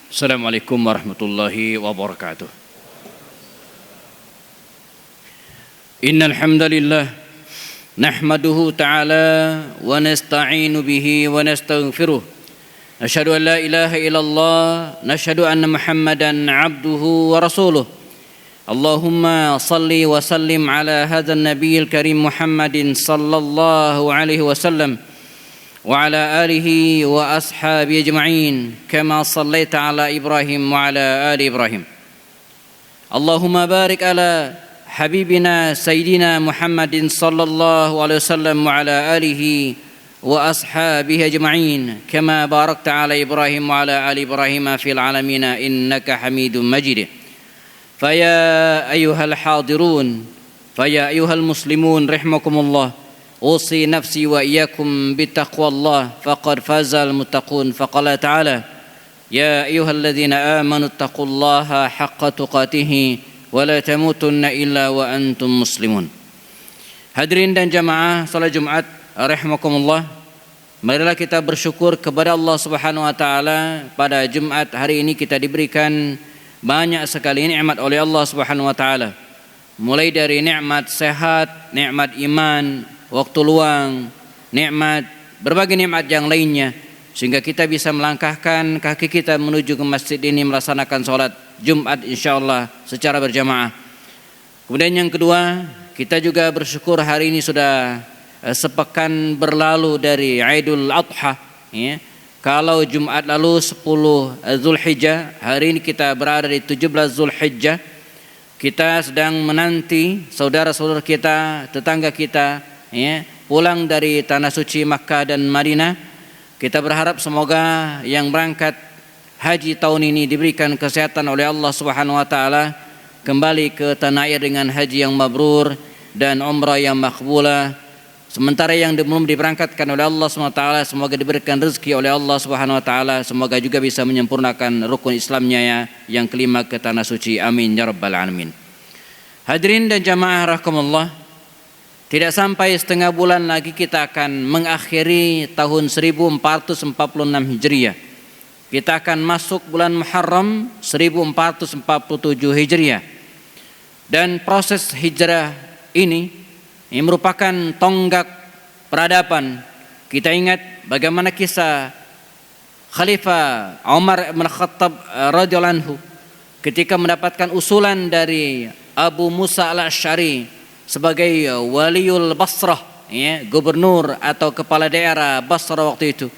Assalamualaikum warahmatullahi wabarakatuh. Innal hamdalillah nahmaduhu ta'ala wa nasta'inu bihi wa nastaghfiruh. Nashhadu an la ilaha illallah, nashhadu anna Muhammadan 'abduhu wa rasuluh. Allahumma salli wa sallim ala hadzal nabiyil karim Muhammadin sallallahu alaihi wasallam wa ala alihi wa ashabi ajma'in kama sallaita ala Ibrahim wa ala ali Ibrahim. Allahumma barik ala habibina sayyidina Muhammadin sallallahu alaihi wasallam wa ala alihi wa ashabihi ajma'in kama barakta ala Ibrahim wa ala ali Ibrahim fil alamin innaka Hamidum Majid. Faya ayyuhal hadirun, faya ayyuhal muslimun rahimakumullah. أوصي نفسي وإياكم بتقوى الله فقد فاز المتقون. فقال تعالى يا أيها الذين آمنوا اتقوا الله حق تقاته ولا تموتن إلا وأنتم مسلمون. Hadirin dan jamaah salat Jumat rahimakumullah, marilah kita bersyukur kepada Allah Subhanahu wa taala. Pada Jumat hari ini kita diberikan banyak sekali nikmat oleh Allah Subhanahu wa taala. Mulai dari nikmat sehat, nikmat iman, waktu luang, nikmat, berbagai nikmat yang lainnya, sehingga kita bisa melangkahkan kaki kita menuju ke masjid ini melaksanakan sholat Jumat insyaallah secara berjamaah. Kemudian yang kedua, kita juga bersyukur hari ini sudah sepekan berlalu dari Idul Adha, ya. Kalau Jumat lalu 10 Zulhijjah, hari ini kita berada di 17 Zulhijjah. Kita sedang menanti saudara-saudara kita, tetangga kita, ya, pulang dari tanah suci Makkah dan Madinah. Kita berharap semoga yang berangkat haji tahun ini diberikan kesehatan oleh Allah Subhanahu wa taala, kembali ke tanah air dengan haji yang mabrur dan umrah yang makbulah. Sementara yang belum diberangkatkan oleh Allah Subhanahu wa taala, semoga diberikan rezeki oleh Allah Subhanahu wa taala, semoga juga bisa menyempurnakan rukun Islamnya ya, yang kelima ke tanah suci. Amin ya rabbal alamin. Hadirin dan jamaah rahimakumullah, tidak sampai setengah bulan lagi kita akan mengakhiri tahun 1446 Hijriah. Kita akan masuk bulan Muharram 1447 Hijriah. Dan proses hijrah ini merupakan tonggak peradaban. Kita ingat bagaimana kisah Khalifah Umar bin Khattab radhiyallahu anhu ketika mendapatkan usulan dari Abu Musa al-Asy'ari sebagai waliul Basrah, ya, gubernur atau kepala daerah Basrah waktu itu,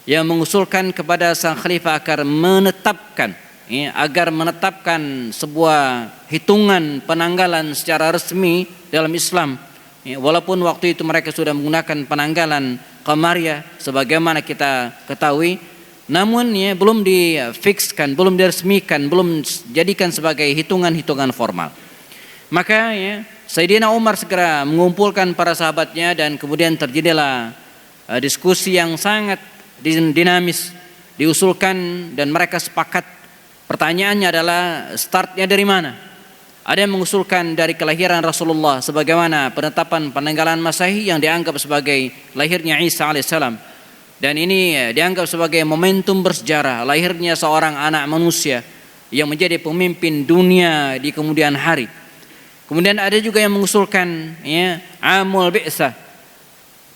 yang mengusulkan kepada sang khalifah agar menetapkan sebuah hitungan penanggalan secara resmi dalam Islam, ya, walaupun waktu itu mereka sudah menggunakan penanggalan Qamariyah sebagaimana kita ketahui, namun ya, belum difikskan, belum diresmikan, belum dijadikan sebagai hitungan-hitungan formal. Maka ya, Sayyidina Umar segera mengumpulkan para sahabatnya dan kemudian terjadilah diskusi yang sangat dinamis, diusulkan dan mereka sepakat. Pertanyaannya adalah startnya dari mana? Ada yang mengusulkan dari kelahiran Rasulullah sebagaimana penetapan penanggalan Masehi yang dianggap sebagai lahirnya Isa alaihissalam, dan ini dianggap sebagai momentum bersejarah lahirnya seorang anak manusia yang menjadi pemimpin dunia di kemudian hari. Kemudian ada juga yang mengusulkan, ya, Amul Bi'tsah,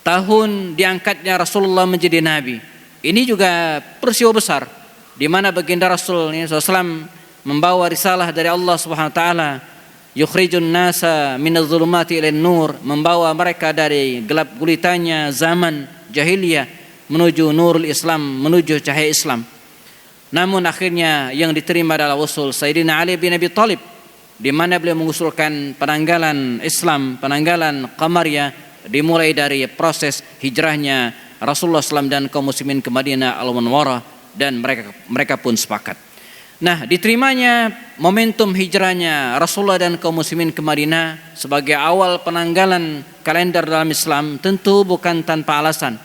tahun diangkatnya Rasulullah menjadi nabi. Ini juga peristiwa besar di mana baginda Rasul SAW membawa risalah dari Allah Subhanahu wa taala, yukhrijun nasa minadh dhulumati ilan nur, membawa mereka dari gelap gulitanya zaman jahiliyah menuju nurul Islam, menuju cahaya Islam. Namun akhirnya yang diterima adalah usul Sayyidina Ali bin Abi Thalib, di mana beliau mengusulkan penanggalan Islam, penanggalan Qamariyah, dimulai dari proses hijrahnya Rasulullah SAW dan kaum muslimin ke Madinah al-Munawwarah, dan mereka pun sepakat. Nah, diterimanya momentum hijrahnya Rasulullah dan kaum muslimin ke Madinah sebagai awal penanggalan kalender dalam Islam tentu bukan tanpa alasan.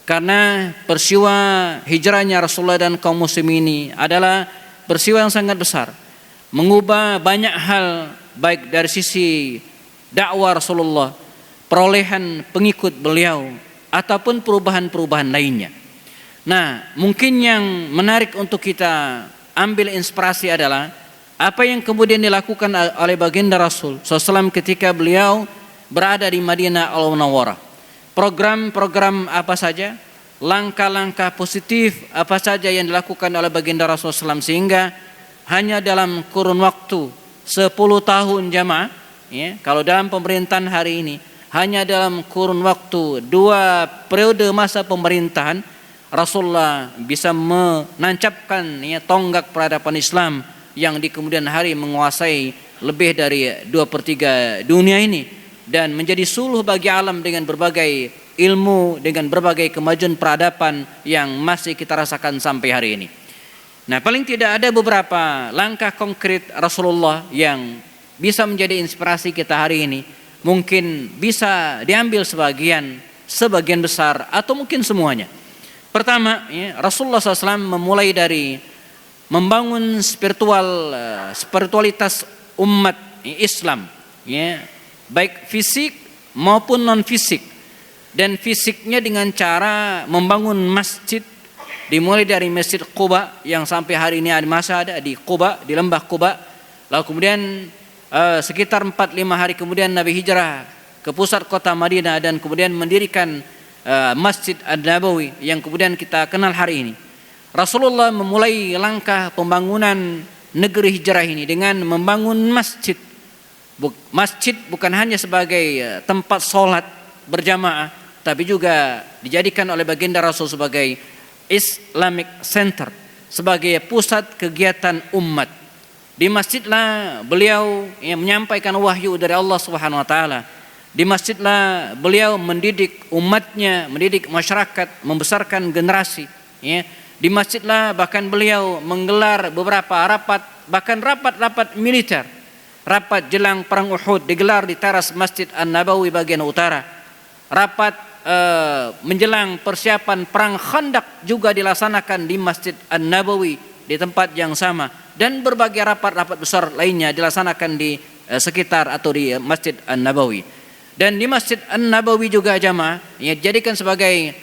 Karena peristiwa hijrahnya Rasulullah dan kaum muslimin ini adalah peristiwa yang sangat besar, mengubah banyak hal, baik dari sisi dakwah Rasulullah, perolehan pengikut beliau, ataupun perubahan-perubahan lainnya. Nah, mungkin yang menarik untuk kita ambil inspirasi adalah apa yang kemudian dilakukan oleh baginda Rasul SAW ketika beliau berada di Madinah Al-Munawwarah. Program-program apa saja, langkah-langkah positif apa saja yang dilakukan oleh baginda Rasul SAW, sehingga hanya dalam kurun waktu 10 tahun jamaah, ya, kalau dalam pemerintahan hari ini hanya dalam kurun waktu 2 periode masa pemerintahan, Rasulullah bisa menancapkan, ya, tonggak peradaban Islam yang di kemudian hari menguasai lebih dari 2/3 dunia ini dan menjadi suluh bagi alam dengan berbagai ilmu, dengan berbagai kemajuan peradaban yang masih kita rasakan sampai hari ini. Nah, paling tidak ada beberapa langkah konkret Rasulullah yang bisa menjadi inspirasi kita hari ini. Mungkin bisa diambil sebagian besar atau mungkin semuanya. Pertama, ya, Rasulullah SAW memulai dari membangun spiritualitas umat Islam, ya, baik fisik maupun non fisik. Dan fisiknya dengan cara membangun masjid, dimulai dari Masjid Quba yang sampai hari ini masih ada di Quba, di lembah Quba. Lalu kemudian sekitar 4-5 hari kemudian Nabi hijrah ke pusat kota Madinah dan kemudian mendirikan Masjid An-Nabawi yang kemudian kita kenal hari ini. Rasulullah memulai langkah pembangunan negeri hijrah ini dengan membangun masjid. Masjid bukan hanya sebagai tempat sholat berjamaah, tapi juga dijadikan oleh baginda Rasul sebagai Islamic Center, sebagai pusat kegiatan umat. Di masjidlah beliau yang menyampaikan wahyu dari Allah Subhanahu wa taala. Di masjidlah beliau mendidik umatnya, mendidik masyarakat, membesarkan generasi, ya. Di masjidlah bahkan beliau menggelar beberapa rapat, bahkan rapat-rapat militer. Rapat jelang perang Uhud digelar di teras Masjid An-Nabawi bagian utara. Rapat menjelang persiapan perang Khandaq juga dilaksanakan di Masjid An-Nabawi di tempat yang sama, dan berbagai rapat-rapat besar lainnya dilaksanakan di sekitar atau di Masjid An-Nabawi. Dan di Masjid An-Nabawi juga jamaah ya, dijadikan sebagai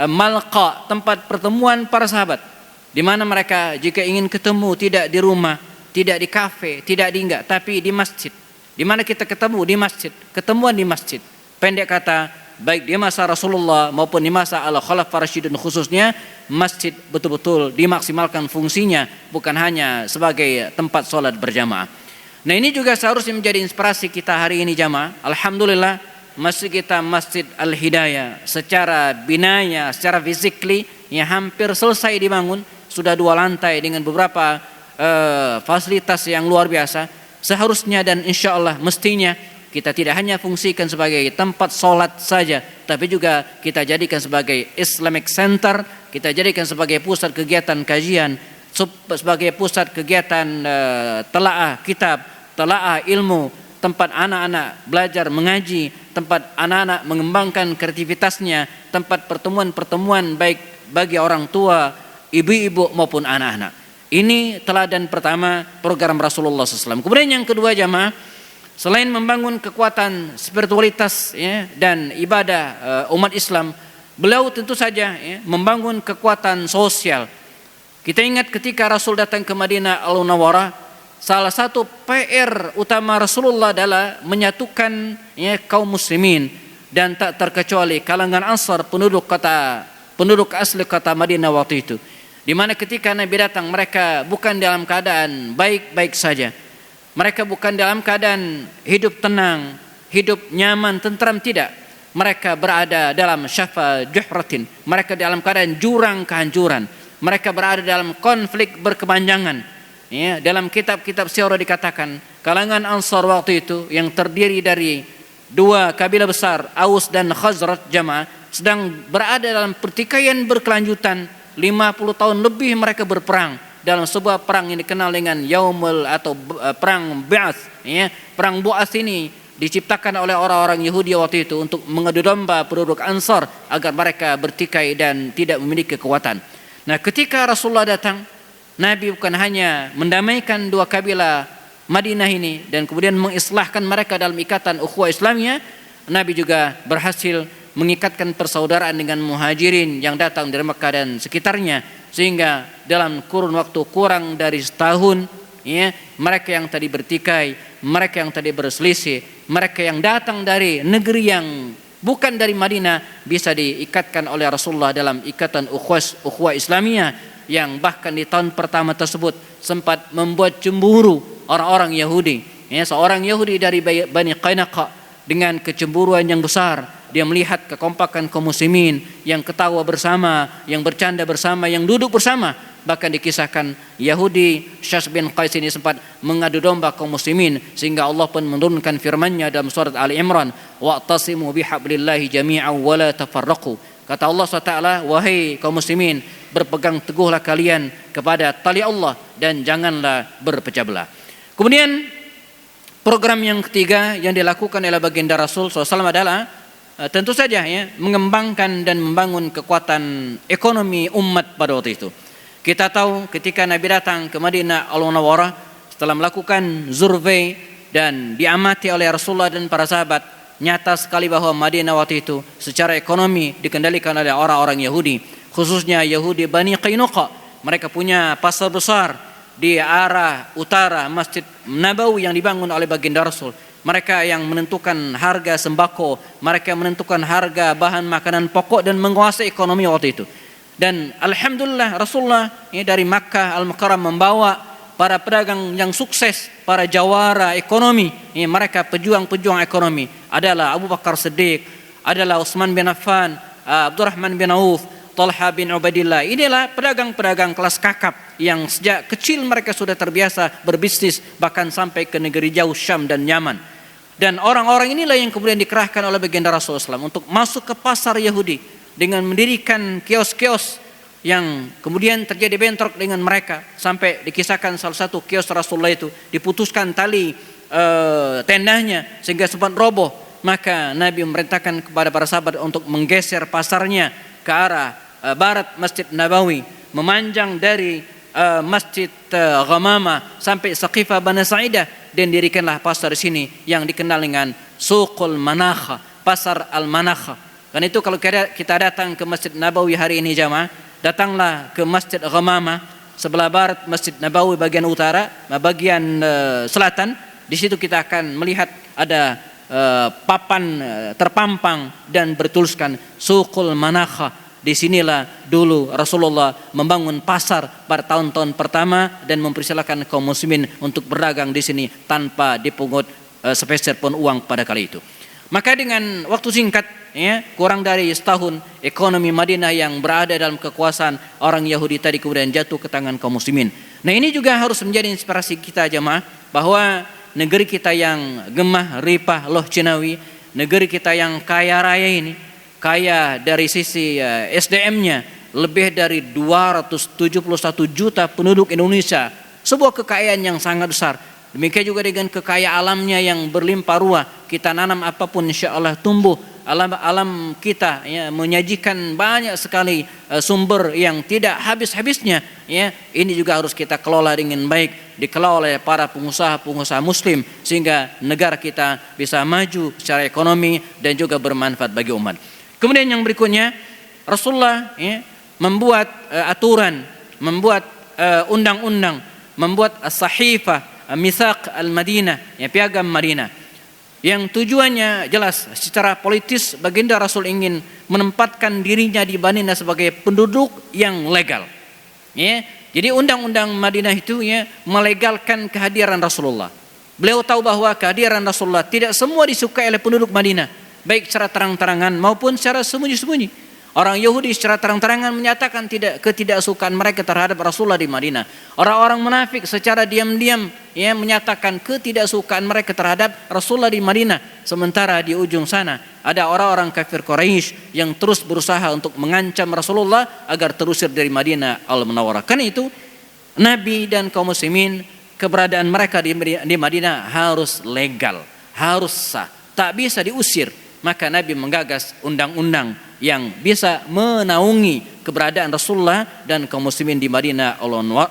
malqa, tempat pertemuan para sahabat, di mana mereka jika ingin ketemu tidak di rumah, tidak di kafe, tidak di enggak, tapi di masjid. Di mana kita ketemu di masjid, ketemuan di masjid. Pendek kata, baik di masa Rasulullah maupun di masa Al-Khulafaur Rasyidun khususnya, masjid betul-betul dimaksimalkan fungsinya, bukan hanya sebagai tempat sholat berjamaah. Nah, ini juga seharusnya menjadi inspirasi kita hari ini jamaah. Alhamdulillah, masjid kita Masjid Al-Hidayah secara binaya, secara physically ya hampir selesai dibangun, sudah 2 lantai dengan beberapa fasilitas yang luar biasa. Seharusnya dan insya Allah mestinya kita tidak hanya fungsikan sebagai tempat sholat saja, tapi juga kita jadikan sebagai Islamic Center, kita jadikan sebagai pusat kegiatan kajian, sebagai pusat kegiatan telaah kitab, telaah ilmu, tempat anak-anak belajar mengaji, tempat anak-anak mengembangkan kreativitasnya, tempat pertemuan-pertemuan baik bagi orang tua, ibu-ibu maupun anak-anak. Ini teladan pertama program Rasulullah SAW. Kemudian yang kedua jamaah, selain membangun kekuatan spiritualitas ya, dan ibadah umat Islam, beliau tentu saja ya, membangun kekuatan sosial. Kita ingat ketika Rasul datang ke Madinah Al-Munawwarah, salah satu PR utama Rasulullah adalah menyatukan ya, kaum muslimin, dan tak terkecuali kalangan Ansar, penduduk asli kota Madinah waktu itu. Di mana ketika Nabi datang, mereka bukan dalam keadaan baik-baik saja. Mereka bukan dalam keadaan hidup tenang, hidup nyaman, tentram, tidak. Mereka berada dalam syafa juhratin. Mereka dalam keadaan jurang kehancuran. Mereka berada dalam konflik berkepanjangan. Ya, dalam kitab-kitab sirah dikatakan, kalangan Ansar waktu itu yang terdiri dari 2 kabilah besar, Aus dan Khazraj jamaah, sedang berada dalam pertikaian berkelanjutan. 50 tahun lebih mereka berperang dalam sebuah perang yang dikenal dengan Yaumul atau perang Ba'ats ya. Perang Bu'ats ini diciptakan oleh orang-orang Yahudi waktu itu untuk mengadu domba penduduk Ansar agar mereka bertikai dan tidak memiliki kekuatan. Nah, ketika Rasulullah datang, Nabi bukan hanya mendamaikan 2 kabilah Madinah ini dan kemudian mengislahkan mereka dalam ikatan ukhuwah Islamnya, Nabi juga berhasil mengikatkan persaudaraan dengan muhajirin yang datang dari Mekah dan sekitarnya, sehingga dalam kurun waktu kurang dari setahun, ya, mereka yang tadi bertikai, mereka yang tadi berselisih, mereka yang datang dari negeri yang bukan dari Madinah bisa diikatkan oleh Rasulullah dalam ikatan ukhuwah Islamiyah yang bahkan di tahun pertama tersebut sempat membuat cemburu orang-orang Yahudi. Ya, seorang Yahudi dari Bani Qainqa dengan kecemburuan yang besar, dia melihat kekompakan kaum muslimin yang ketawa bersama, yang bercanda bersama, yang duduk bersama. Bahkan dikisahkan Yahudi Syas bin Qais ini sempat mengadu domba kaum muslimin, sehingga Allah pun menurunkan firman-Nya dalam surat Ali Imran, wa'tasimu bihablillahi jami'an wa la tafarraqu. Kata Allah SWT, wahai kaum muslimin, berpegang teguhlah kalian kepada tali Allah dan janganlah berpecah belah. Kemudian program yang ketiga yang dilakukan oleh baginda Rasul SAW adalah tentu saja, ya, mengembangkan dan membangun kekuatan ekonomi umat pada waktu itu. Kita tahu ketika Nabi datang ke Madinah Al-Munawwarah setelah melakukan survei dan diamati oleh Rasulullah dan para sahabat, nyata sekali bahwa Madinah waktu itu secara ekonomi dikendalikan oleh orang-orang Yahudi, khususnya Yahudi Bani Qainuqa. Mereka punya pasar besar di arah utara Masjid Nabawi yang dibangun oleh baginda Rasul. Mereka yang menentukan harga sembako, mereka yang menentukan harga bahan makanan pokok dan menguasai ekonomi waktu itu. Dan alhamdulillah Rasulullah, ya, dari Makkah Al-Mukarram membawa para pedagang yang sukses, para jawara ekonomi, ya, mereka pejuang-pejuang ekonomi adalah Abu Bakar Siddiq, adalah Utsman bin Affan, Abdurrahman bin Auf, Talha bin Ubaidillah. Inilah pedagang-pedagang kelas kakap yang sejak kecil mereka sudah terbiasa berbisnis bahkan sampai ke negeri jauh Syam dan Yaman. Dan orang-orang inilah yang kemudian dikerahkan oleh baginda Rasulullah SAW untuk masuk ke pasar Yahudi dengan mendirikan kios-kios yang kemudian terjadi bentrok dengan mereka, sampai dikisahkan salah satu kios Rasulullah itu diputuskan tali tendanya sehingga sempat roboh. Maka Nabi memerintahkan kepada para sahabat untuk menggeser pasarnya ke arah barat Masjid Nabawi, memanjang dari Masjid Ghamamah sampai Saqifah Bani Sa'idah, dan dirikanlah pasar di sini yang dikenal dengan Suqul Manakha, pasar Al-Manakha. Karena itu kalau kita datang ke Masjid Nabawi hari ini jamaah, datanglah ke Masjid Ghamamah sebelah barat Masjid Nabawi bagian utara, bagian selatan. Di situ kita akan melihat ada papan terpampang dan bertuliskan Suqul Manakha. Di sinilah dulu Rasulullah membangun pasar pada tahun-tahun pertama dan mempersilakan kaum muslimin untuk berdagang di sini tanpa dipungut sepeser pun uang pada kali itu. Maka dengan waktu singkat, ya, kurang dari setahun, ekonomi Madinah yang berada dalam kekuasaan orang Yahudi tadi kemudian jatuh ke tangan kaum muslimin. Nah, ini juga harus menjadi inspirasi kita jemaah, bahwa negeri kita yang gemah ripah loh Cinawi, negeri kita yang kaya raya ini, kaya dari sisi SDM-nya, lebih dari 271 juta penduduk Indonesia, sebuah kekayaan yang sangat besar. Demikian juga dengan kekayaan alamnya yang berlimpah ruah. Kita nanam apapun insya Allah tumbuh. Alam kita, ya, menyajikan banyak sekali sumber yang tidak habis-habisnya, ya. Ini juga harus kita kelola dengan baik, dikelola oleh para pengusaha-pengusaha muslim, sehingga negara kita bisa maju secara ekonomi dan juga bermanfaat bagi umat. Kemudian yang berikutnya, Rasulullah, ya, membuat aturan, membuat undang-undang, membuat as-sahifah Mitsaq al-Madinah, ya, piagam Madinah, yang tujuannya jelas. Secara politis baginda Rasul ingin menempatkan dirinya di Madinah sebagai penduduk yang legal, ya. Jadi undang-undang Madinah itu, ya, melegalkan kehadiran Rasulullah. Beliau tahu bahwa kehadiran Rasulullah tidak semua disukai oleh penduduk Madinah, baik secara terang-terangan maupun secara sembunyi-sembunyi. Orang Yahudi secara terang-terangan menyatakan ketidaksukaan mereka terhadap Rasulullah di Madinah. Orang-orang munafik secara diam-diam, ya, menyatakan ketidaksukaan mereka terhadap Rasulullah di Madinah. Sementara di ujung sana ada orang-orang kafir Quraisy yang terus berusaha untuk mengancam Rasulullah agar terusir dari Madinah Al-Munawwarah. Karena itu Nabi dan kaum muslimin, keberadaan mereka di Madinah harus legal, harus sah, tak bisa diusir. Maka Nabi menggagas undang-undang yang bisa menaungi keberadaan Rasulullah dan kaum muslimin di Madinah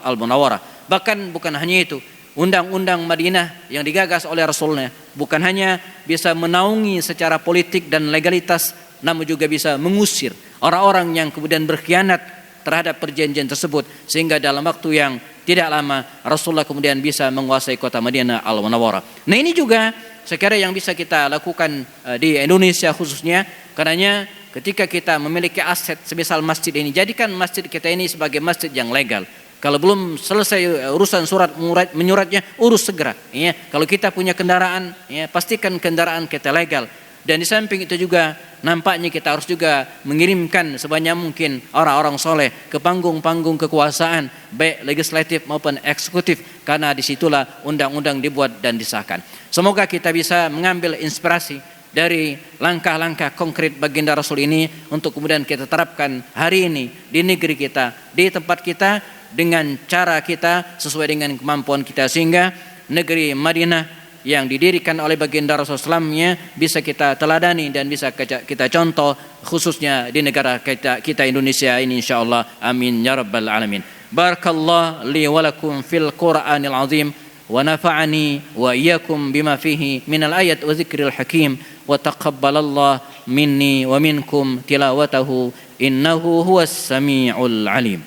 Al-Munawwarah. Bahkan bukan hanya itu, undang-undang Madinah yang digagas oleh Rasulullah bukan hanya bisa menaungi secara politik dan legalitas, namun juga bisa mengusir orang-orang yang kemudian berkhianat terhadap perjanjian tersebut, sehingga dalam waktu yang tidak lama Rasulullah kemudian bisa menguasai kota Madinah Al-Munawwarah. Nah, ini juga sekiranya yang bisa kita lakukan di Indonesia khususnya, karenanya ketika kita memiliki aset semisal masjid ini, jadikan masjid kita ini sebagai masjid yang legal. Kalau belum selesai urusan surat menyuratnya, urus segera. Ya, kalau kita punya kendaraan, ya, pastikan kendaraan kita legal. Dan di samping itu juga nampaknya kita harus juga mengirimkan sebanyak mungkin orang-orang soleh ke panggung-panggung kekuasaan, baik legislatif maupun eksekutif, karena disitulah undang-undang dibuat dan disahkan. Semoga kita bisa mengambil inspirasi dari langkah-langkah konkret baginda Rasul ini untuk kemudian kita terapkan hari ini di negeri kita, di tempat kita, dengan cara kita sesuai dengan kemampuan kita, sehingga negeri Madinah yang didirikan oleh baginda Rasulullah SAW-nya bisa kita teladani dan bisa kita contoh, khususnya di negara kita Indonesia ini, insyaallah. Amin ya rabbal alamin. Barakallahu li wa lakum fil Qur'anil azim wa nafa'ani wa iyyakum bima fihi minal ayat wa dzikril hakim wa taqabbalallah minni wa minkum tilawatahu innahu huwas samiul alim.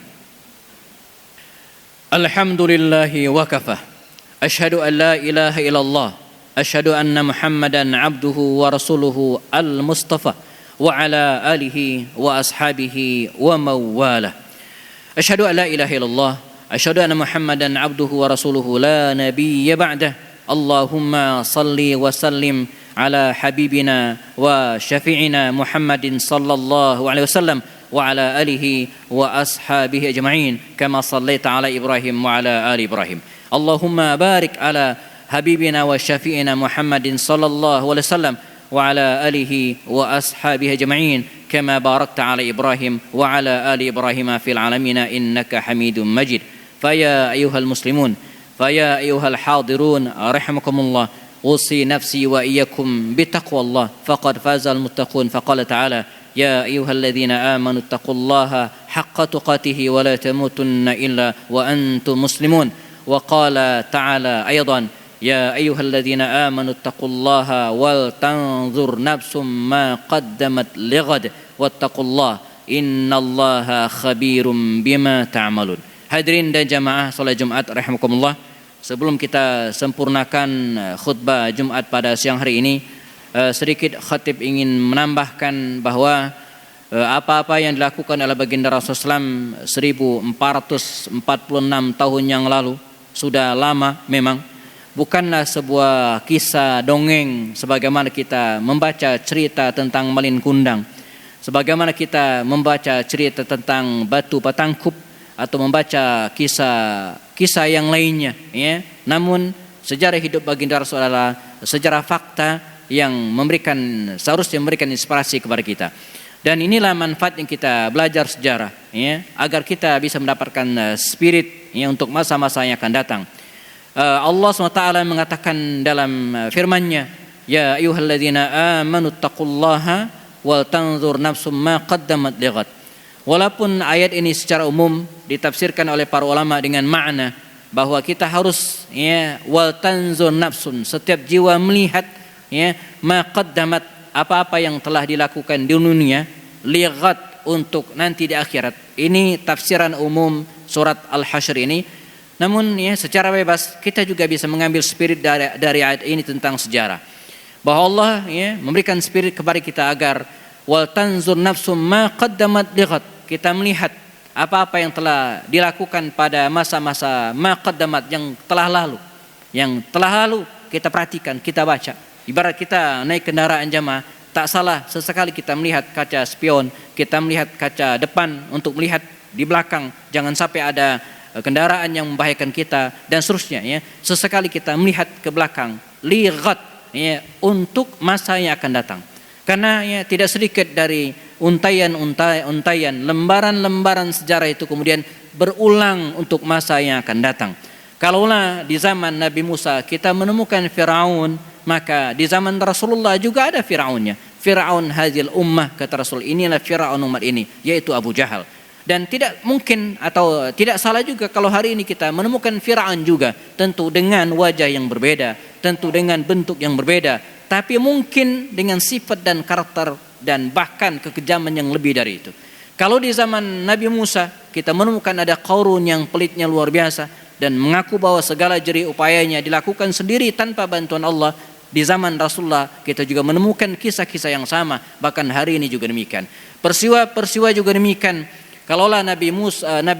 Alhamdulillahi wa kafah. Ashhadu an la ilaha illallah. Ashhadu anna Muhammadan abduhu wa rasuluhu al-Mustafa wa ala alihi wa ashabihi wa mawalah. Ashhadu an la ilaha illallah. Ashhadu anna Muhammadan abduhu wa rasuluhu la nabiyya ba'dah. Allahumma salli wa sallim ala habibina wa syafi'ina Muhammadin sallallahu alaihi wasallam وعلى آله وأصحابه أجمعين كما صليت على إبراهيم وعلى آل إبراهيم اللهم بارك على حبيبنا وشفيعنا محمد صلى الله عليه وسلم وعلى آله وأصحابه أجمعين كما باركت على إبراهيم وعلى آل إبراهيم في العالمين إنك حميد مجيد. فيا أيها المسلمون فيا أيها الحاضرون رحمكم الله أوصي نفسي وإياكم بتقوى الله فقد فاز المتقون. فقال تعالى يا أيها الذين آمنوا اتقوا الله حق تقاته ولا تموتن إلا وأنتم مسلمون. وقال تعالى أيضا يا أيها الذين آمنوا اتقوا الله ولتنظر نفس ما قدمت لغد واتقوا الله إن الله خبير بما تعملون. Hadirin dan jamaah salat Jumat rahimakumullah, sebelum kita sempurnakan khutbah Jumat pada siang hari ini, sedikit khatib ingin menambahkan bahwa apa-apa yang dilakukan oleh baginda Rasulullah SAW 1446 tahun yang lalu sudah lama memang, bukanlah sebuah kisah dongeng sebagaimana kita membaca cerita tentang Malin Kundang, sebagaimana kita membaca cerita tentang Batu Patangkup atau membaca kisah yang lainnya, ya. Namun sejarah hidup baginda Rasulullah adalah sejarah fakta yang seharusnya memberikan inspirasi kepada kita. Dan inilah manfaat yang kita belajar sejarah, ya, agar kita bisa mendapatkan spirit, ya, untuk masa-masa yang akan datang. Allah SWT mengatakan dalam firman-Nya, ya ayyuhalladzina amanu taqullaha wal tanzur nafsum ma qaddamat lighad. Walaupun ayat ini secara umum ditafsirkan oleh para ulama dengan makna bahwa kita harus, ya, wal tanzur nafsun, setiap jiwa melihat, ya, ma qaddamat, apa-apa yang telah dilakukan di dunia, lighat, untuk nanti di akhirat. Ini tafsiran umum surat Al-Hasyr ini. Namun, ya, secara bebas kita juga bisa mengambil spirit dari ayat ini tentang sejarah, bahwa Allah, ya, memberikan spirit kepada kita agar wal tanzur nafsum ma qaddamat lighat, kita melihat apa-apa yang telah dilakukan pada masa-masa ma qaddamat, yang telah lalu kita perhatikan, kita baca. Ibarat kita naik kendaraan jamaah, tak salah sesekali kita melihat kaca spion, kita melihat kaca depan untuk melihat di belakang, jangan sampai ada kendaraan yang membahayakan kita dan seterusnya, ya. Sesekali kita melihat ke belakang, lighat, ya, untuk masa yang akan datang. Karena, ya, tidak sedikit dari untayan, lembaran-lembaran sejarah itu kemudian berulang untuk masa yang akan datang. Kalaulah di zaman Nabi Musa kita menemukan Firaun, maka di zaman Rasulullah juga ada Firaunnya. Firaun hadhil ummah, kata Rasul, inilah Firaun umat ini, yaitu Abu Jahal. Dan tidak mungkin atau tidak salah juga kalau hari ini kita menemukan Firaun juga, tentu dengan wajah yang berbeda, tentu dengan bentuk yang berbeda, tapi mungkin dengan sifat dan karakter dan bahkan kekejaman yang lebih dari itu. Kalau di zaman Nabi Musa kita menemukan ada Qarun yang pelitnya luar biasa dan mengaku bahwa segala jerih upayanya dilakukan sendiri tanpa bantuan Allah, di zaman Rasulullah kita juga menemukan kisah-kisah yang sama, bahkan hari ini juga demikian. Peristiwa juga demikian. Kalaulah Nabi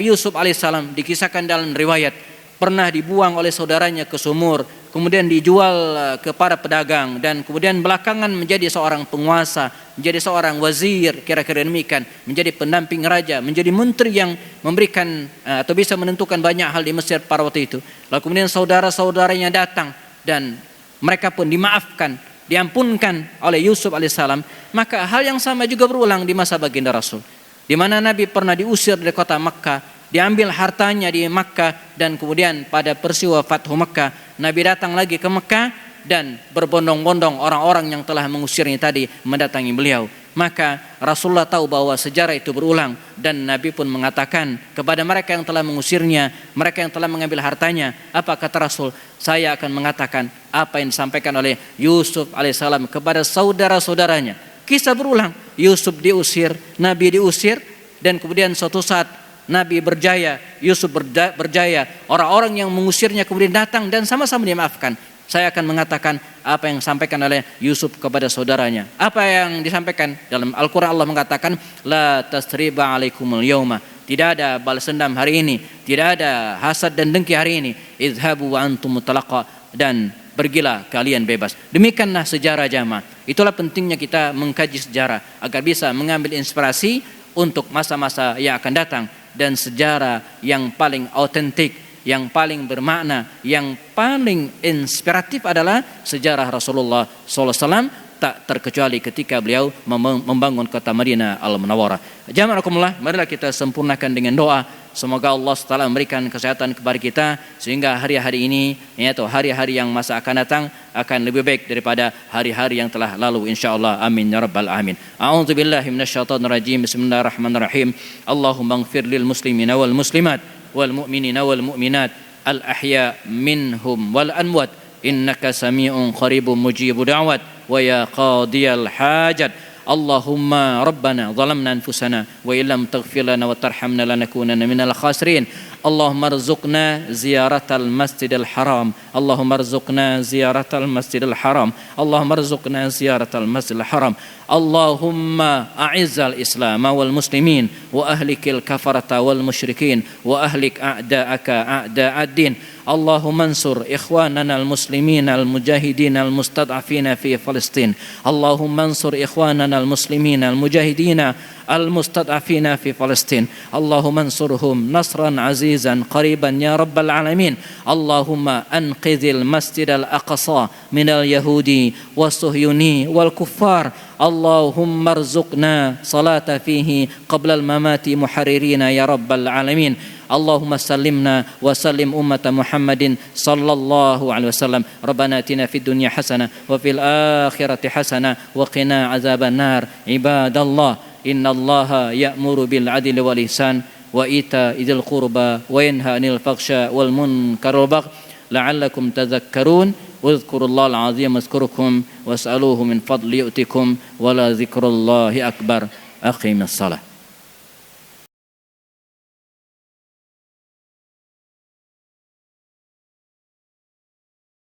Yusuf alaihissalam dikisahkan dalam riwayat pernah dibuang oleh saudaranya ke sumur, kemudian dijual ke para pedagang, dan kemudian belakangan menjadi seorang penguasa, menjadi seorang wazir, kira-kira demikian, menjadi pendamping raja, menjadi menteri yang memberikan atau bisa menentukan banyak hal di Mesir pada waktu itu. Lalu kemudian saudara-saudaranya datang dan mereka pun dimaafkan, diampunkan oleh Yusuf alaihissalam. Maka hal yang sama juga berulang di masa baginda Rasul, di mana Nabi pernah diusir dari kota Makkah, diambil hartanya di Makkah, dan kemudian pada peristiwa Fathu Makkah Nabi datang lagi ke Makkah dan berbondong-bondong orang-orang yang telah mengusirnya tadi mendatangi beliau. Maka Rasulullah tahu bahwa sejarah itu berulang, dan Nabi pun mengatakan kepada mereka yang telah mengusirnya, mereka yang telah mengambil hartanya, apa kata Rasul? Saya akan mengatakan apa yang disampaikan oleh Yusuf alaihissalam kepada saudara-saudaranya. Kisah berulang, Yusuf diusir, Nabi diusir, dan kemudian suatu saat Nabi berjaya, Yusuf berjaya, orang-orang yang mengusirnya kemudian datang dan sama-sama dimaafkan. Saya akan mengatakan apa yang disampaikan oleh Yusuf kepada saudaranya. Apa yang disampaikan dalam Al-Quran, Allah mengatakan la tasriba alaikumul yauma, tidak ada balas dendam hari ini, tidak ada hasad dan dengki hari ini. Izhabu wa antum mutalaqa, dan pergilah kalian bebas. Demikianlah sejarah jamaah. Itulah pentingnya kita mengkaji sejarah agar bisa mengambil inspirasi untuk masa-masa yang akan datang, dan sejarah yang paling autentik, yang paling bermakna, yang paling inspiratif adalah sejarah Rasulullah SAW, tak terkecuali ketika beliau membangun kota Madinah Al-Munawwarah. Jamaah, marilah kita sempurnakan dengan doa. Semoga Allah SWT memberikan kesehatan kepada kita, sehingga hari-hari ini, yaitu hari-hari yang masa akan datang, akan lebih baik daripada hari-hari yang telah lalu, insyaAllah. Amin ya rabbal alamin. A'udzubillahi minasyaitonir rajim. Bismillahirrahmanirrahim. Allahumma ighfir lil muslimina wal muslimat wal mu'minina wal mu'minat al ahya minhum wal amwat, innaka sami'un qaribun mujibud da'wat wa ya qadiyal hajat. Allahumma rabbana zalamna anfusana wa illam taghfir lana wa tarhamna lanakunanna minal khasirin. Allahumma arzuqna ziyaratal masjidil haram. Allahumma arzuqna ziyaratal masjidil haram. Allahumma arzuqna ziyaratal masjidil haram. Allahumma a'izzal islam wal muslimin wa ahlikil kafarata wal musyrikin wa ahlik a'da'aka a'da'ad-din. Allahumma ansur ikhwanana al-muslimin al-mujahidin al-mustad'afina fi Palestin. Allahumma ansur ikhwanana al-muslimin al-mujahidin al-mustad'afina fi Palestin. Allahumma ansurhum nasran azizan qariban ya rabbal alamin. Allahumma anqidhil masjid al-aqsa min al-yahudi was-suhyuni wal-kuffar. Allahumma arzuqna salata fihi qabla al-mamati muharririna ya rabbal alamin. Allahumma sallimna wa sallim ummata Muhammadin sallallahu alaihi wasallam. Rabbana atina fid dunya hasanah wa fil akhirati hasanah wa qina azaban nar. Ibadallah, innallaha ya'muru bil adli wal ihsan wa ita'idil qurba wa yanha 'anil fakhsha wal munkar wal baghi la'allakum tadhakkarun. Wadhkurullaha al-'azim yazkurkum was'aluhu min fadli yu'tikum wa la dzikrullahi akbar. Aqimis shalah.